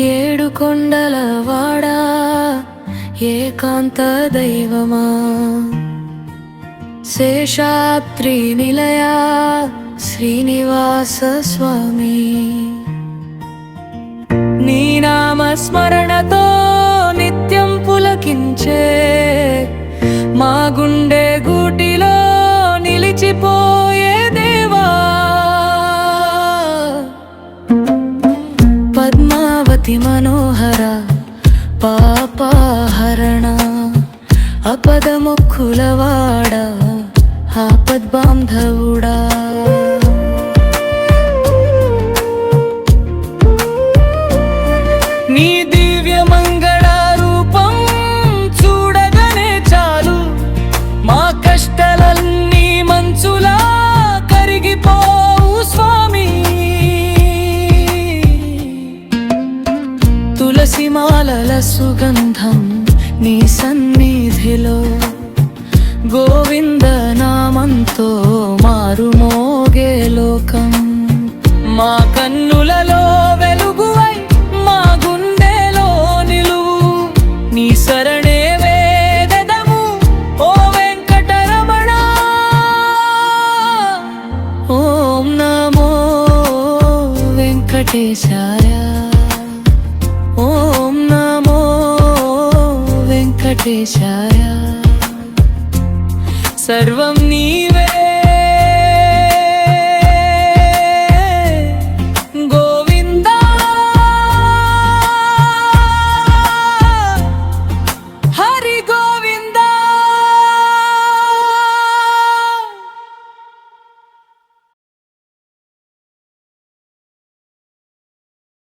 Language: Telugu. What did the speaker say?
ఏడు కొండల వాడా ఏకాంత దైవమా, శేషాద్రి నిలయా శ్రీనివాస స్వామి, నీ నామ స్మరణతో నిత్యం పులకించే మా గుండె గూటిలో నిలిచిపోయే దేవా. పద్మావతి మనోహర పాపహరణ, అపదముక్కులవాడ ఆపద్బాంధవుడా, నీ దివ్య మంగళ రూపం చూడగానే చాలు మా కష్టాలన్నీ మంచులా కరిగిపోవు స్వామి. తులసి మాలల సుగంధం నీ సన్నిధిలో, గోవింద నామంతో మారుమోగే లోకం, మా కన్నులలో వెలుగువై మా గుండెలో నిలువు, నీ శరణే వేదము ఓ వెంకటరమణ. ఓం నమో వెంకటేశాయ, ఓం నమో వెంకటేశాయ, సర్వం నీ